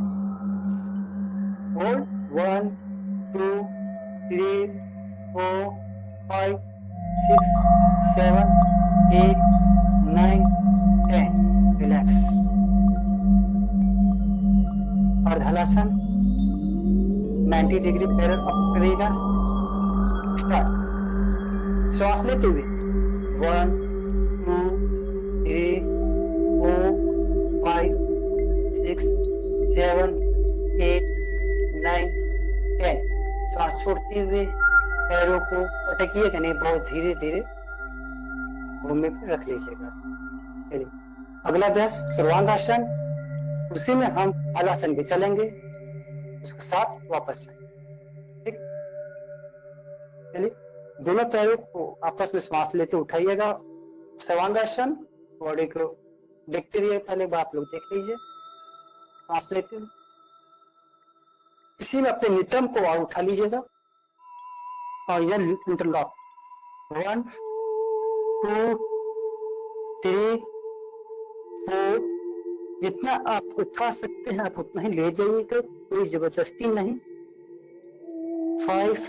होल्ड। 1 2 3 4 5 6 7 8 9 10। रिलैक्स। और हलासन 90 डिग्री पैर अप करिएगा। स्टार्ट। श्वास लेते हुए 1 2 3 4 5 6 7 8 9 10। छोड़ते हुए पैरों को पटकिएगा नहीं, बहुत धीरे धीरे भूमि पे रख लीजिएगा। चलिए अगला अभ्यास सर्वांगासन, उसी में हम हलासन भी चलेंगे, उसके साथ वापस जाएंगे। ठीक, चलिए दोनों पैरों को आपस में श्वास लेते उठाइएगा। सर्वांगासन, बॉडी को देखते रहिए, पहले बार आप लोग देख लीजिए सांस लेते हुए। इसी में अपने नितंब को और उठा लीजिएगा और यह इंटरलॉक 1 2 3 4, जितना आप उठा सकते हैं आप उतना ही ले जाइएगा, कोई जबरदस्ती नहीं। 5,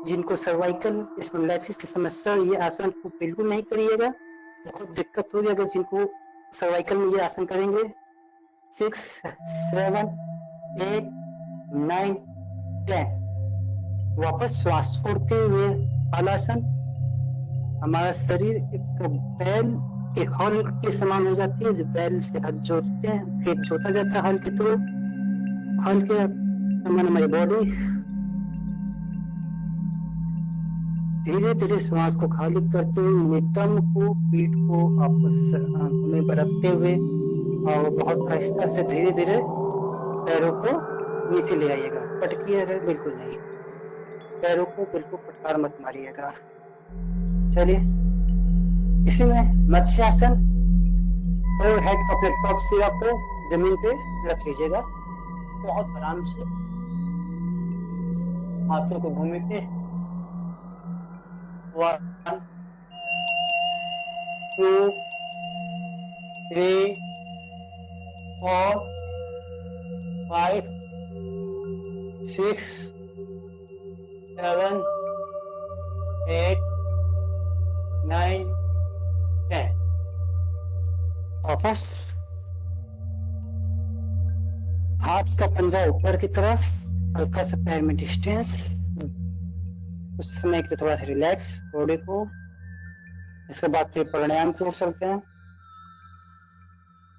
जिनको सर्वाइकल स्पॉन्डिलाइटिस की समस्या, ये आसन को बिल्कुल नहीं करिएगा, बहुत दिक्कत होगी अगर जिनको सर्वाइकल में ये आसन करेंगे। 6 7 8 9 10, वापस श्वास छोड़ते हुए हलासन। हमारा शरीर एक बैल के हल के समान हो जाती है, जो बैल से हाथ जोड़ते हैं फिर छोटा जाता है हल के थ्रू, हल के समान हमारी बॉडी। धीरे धीरे श्वास को खाली करते हुए नितंब को, पीठ को आपस में रखते हुए और बहुत आहिस्ता से धीरे धीरे पैरों को नीचे ले आइएगा, पटकिएगा बिल्कुल नहीं, पैरों को बिल्कुल फटकार मत मारिएगा। चलिए इसी में मत्स्यासन, और हेड को अपने टॉप सिरा को जमीन पे रख लीजिएगा, बहुत आराम से हाथों को भूमि पे। 1 2 3 4 5 6 7 8 9 10, वापस हाथ का पंजा ऊपर की तरफ, हल्का सा पैर में डिस्टेंस, उस समय के लिए थोड़ा सा रिलैक्स बॉडी को। इसके बाद फिर प्राणायाम को चलते हैं,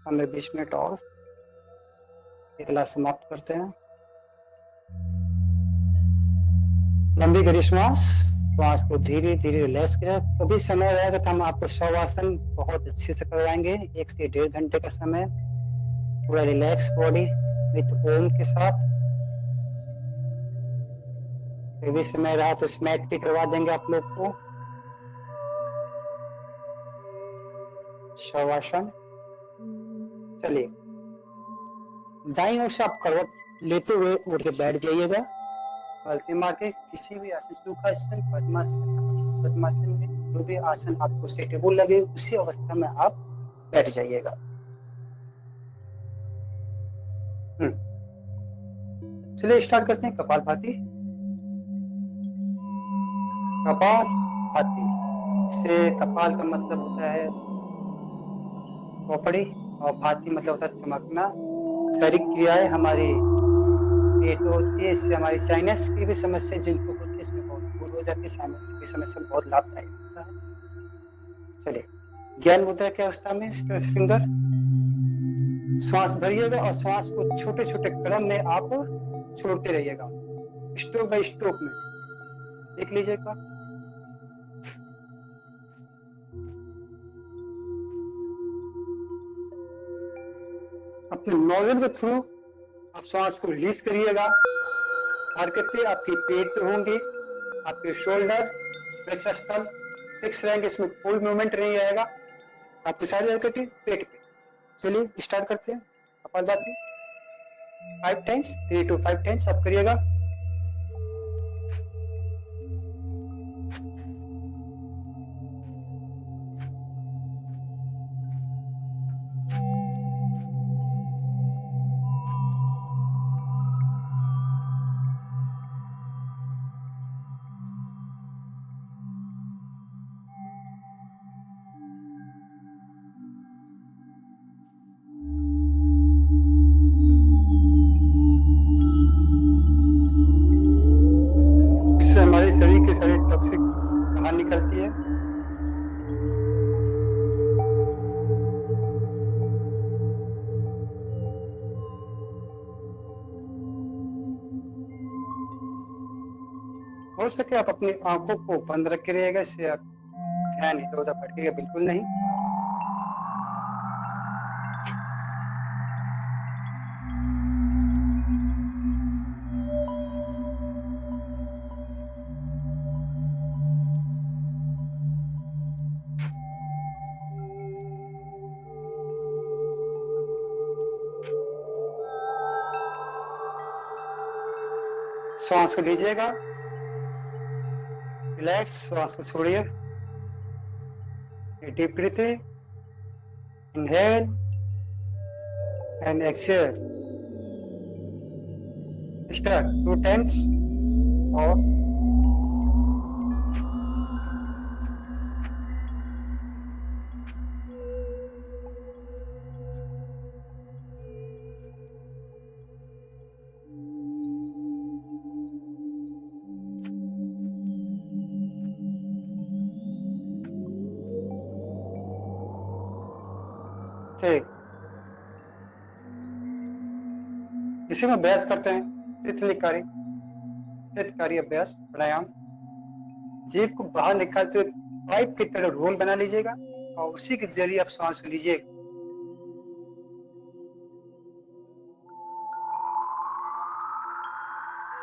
हमें 20 मिनट और एक क्लास समाप्त करते हैं। लंबी गहरी श्वास, श्वास को धीरे धीरे रिलैक्स किया। कभी समय रहेगा तो हम आपको शवासन बहुत अच्छे से करवाएंगे, 1 से 1.5 घंटे का समय, पूरा रिलैक्स बॉडी विद ओम के साथ। कभी समय रहा तो स्मैक भी करवा देंगे आप लोग को। शवासन, चलिए दाईं ओर से आप करवट लेते हुए उठ के बैठ जाइएगा, पलटी मार के। किसी भी आसन, सुखासन, पद्मासन में जो भी आसन आपको सेटेबल लगे उसी अवस्था में आप बैठ जाइएगा। चलिए स्टार्ट करते हैं कपालभाति। कपालभाति से कपाल का मतलब होता है खोपड़ी और भाति मतलब होता है चमकना। शारीरिक क्रियाएं हमारी पेट होती है, इससे हमारी साइनस की भी समस्या जिनको होती है इसमें बहुत दूर हो जाती है, साइनस की समस्या बहुत लाभदायक होता है। चलिए ज्ञान मुद्रा की अवस्था में फिंगर, श्वास भरिएगा और श्वास को छोटे छोटे क्रम में आप छोड़ते रहिएगा, स्ट्रोक बाय स्ट्रोक में, देख लीजिएगा। अपने नोजल के थ्रू आप श्वास को रिलीज करिएगा। हरकतें आपकी पेट पे होंगी, आपके शोल्डर, वक्षस्थल फिक्स रहेंगे, इसमें कोई मूवमेंट नहीं आएगा, आपकी सारी हरकतें पेट पे। चलिए स्टार्ट करते हैं कपालभाति। 5 टाइम्स, 3 to 5 टाइम्स आप करिएगा। हो सके आप अपनी आंखों को बंद रख के रहिएगा, इससे आप ध्यान इधर उधर भटकेगा बिल्कुल नहीं। श्वास को लीजिएगा, रिलैक्स, श्वास को छोड़िए, deep breath in, inhale and exhale, start 2 times और ठीक। इसी में अभ्यास करते हैं तितली अभ्यास प्राणायाम। जीभ को बाहर निकालते हुए पाइप की तरह रोल बना लीजिएगा और उसी के जरिए आप सांस लीजिएगा।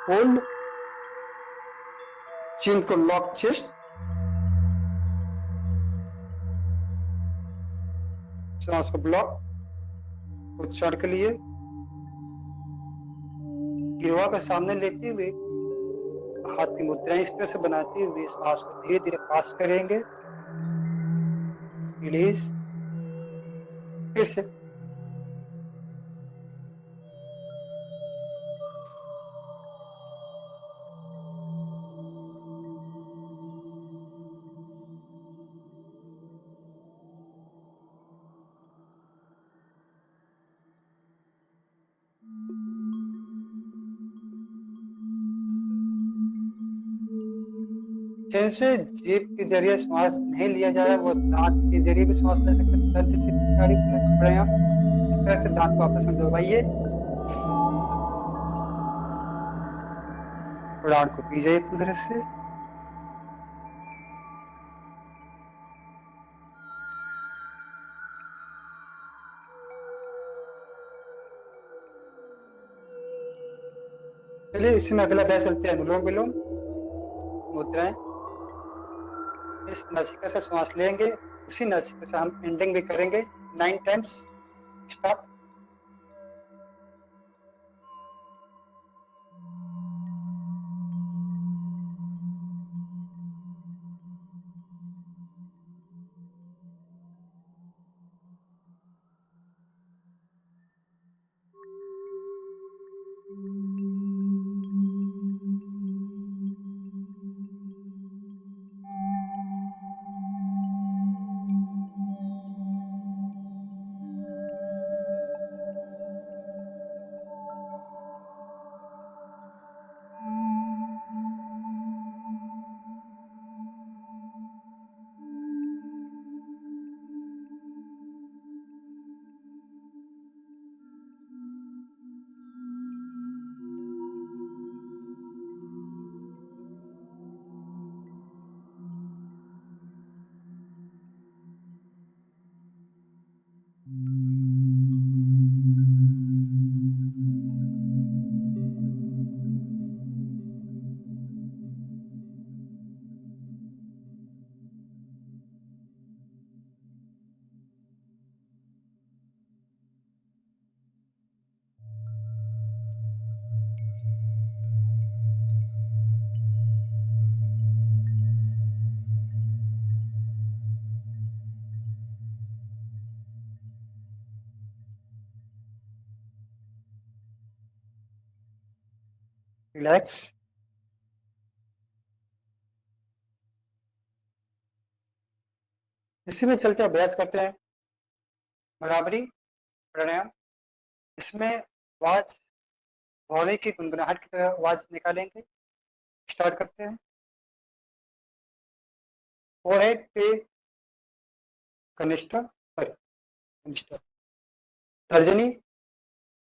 होल्ड, chin को लॉक चेस्ट, सांस को ब्लॉक, उच्चारण के लिए गिरवा को सामने लेते हुए हाथ की मुद्राएं इस तरह से बनाते हुए सांस को धीरे धीरे पास करेंगे, रिलीज, फिर से जैसे जीभ के जरिए श्वास नहीं लिया जा रहा है, वो दांत के जरिए भी श्वास ले सकते हैं। दंत से प्राणायाम, इस तरह से दांत को आपस में दबाइए, उड़ान को पीजिए एक तरह से। चलिए इसी में अगला अभ्यास करते हैं, अनुलोम विलोम मुद्राएं। इस नासिका से श्वास लेंगे, उसी नासिका से हम एंडिंग भी करेंगे 9 टाइम्स। स्टार्ट। रिलैक्स। इसी में चलते अभ्यास करते हैं बराबरी प्राणायाम। इसमें आवाज घोड़े की गुनगुनाहट की तरह आवाज निकालेंगे। स्टार्ट करते हैं। फोरहेड पे कनिष्ठा, तर्जनी,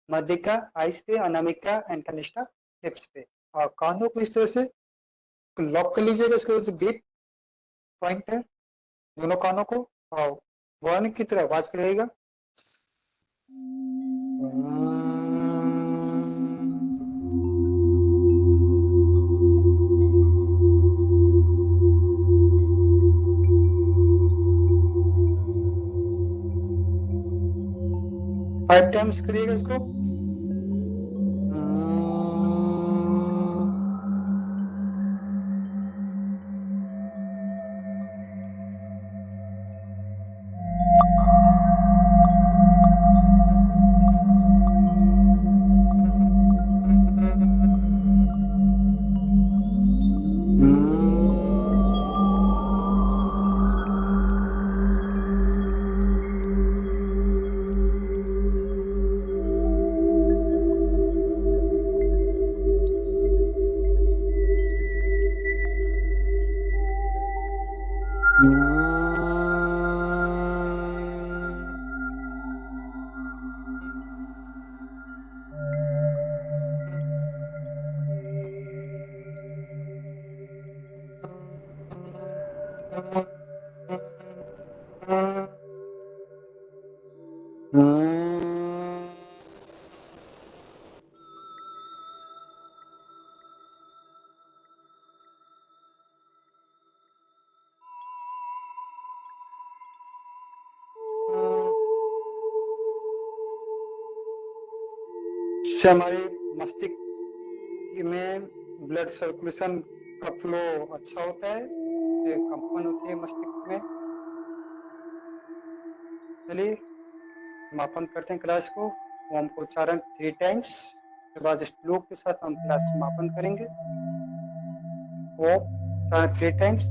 मध्यिका आइस पे, अनामिका एंड कनिष्ठा लिप्स पे, और कानों को इस तरह से लॉक कर लीजिएगा, इसको जो डीप पॉइंट है दोनों कानों को, और वार्निंग की तरह आवाज करिएगा। फाइव टाइम्स करिएगा इसको। इससे हमारे मस्तिष्क में ब्लड सर्कुलेशन का फ्लो अच्छा होता है, कंपन होती है मस्तिष्क में। चलिए समापन करते हैं क्लास को। ओम को उच्चारण 3 टाइम्स के बाद श्लोक के साथ हम क्लास समापन करेंगे। ओम उच्चारण 3 टाइम्स।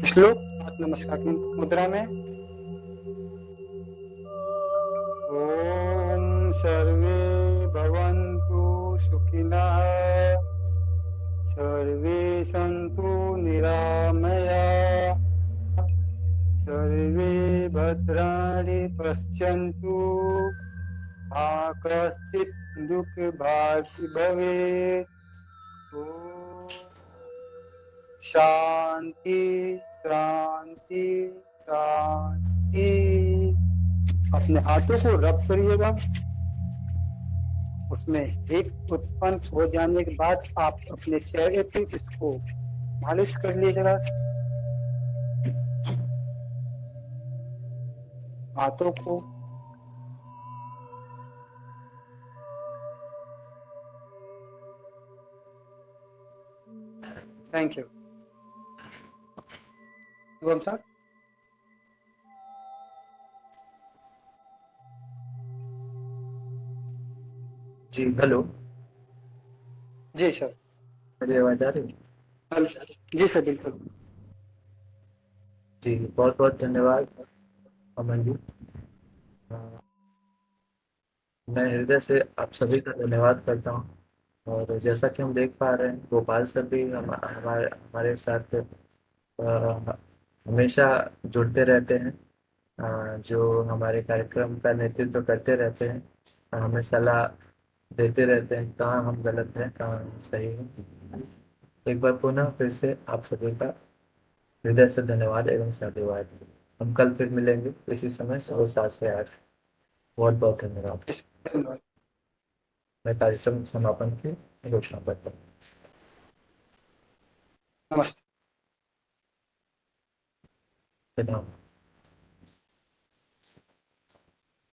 श्लोक नमस्कार मुद्रा में। ओम सर्वे भवन्तु सुखिनः, सर्वे सन्तु निरामया, सर्वे भद्राणि पश्यन्तु, मा कश्चित् दुःखभाग् भवेत्। ओम शांति शांति शांति। अपने हाथों को रब करिएगा, उसमें हीट उत्पन्न हो जाने के बाद आप अपने चेहरे पे इसको मालिश कर लीजिएगा। हाथों को थैंक यू। शुभम सर। जी हेलो। जी सर। मेरी आवाज आ रही है? जी सर बिल्कुल। जी बहुत बहुत धन्यवाद अमन जी। मैं हृदय से आप सभी का धन्यवाद करता हूँ। और जैसा कि हम देख पा रहे हैं, गोपाल सर भी हमारे साथ हमेशा जुड़ते रहते हैं, जो हमारे कार्यक्रम का नेतृत्व करते रहते हैं, हमें सलाह देते रहते हैं कहाँ हम गलत हैं कहाँ हम सही हैं। एक बार पुनः फिर से आप सभी का हृदय से धन्यवाद एवं साधुवाद। हम कल फिर मिलेंगे इसी समय सुबह 7 से 8। बहुत बहुत धन्यवाद। धन्यवाद। मैं कार्यक्रम समापन की घोषणा करता हूँ। नमस्ते। धन्यवाद।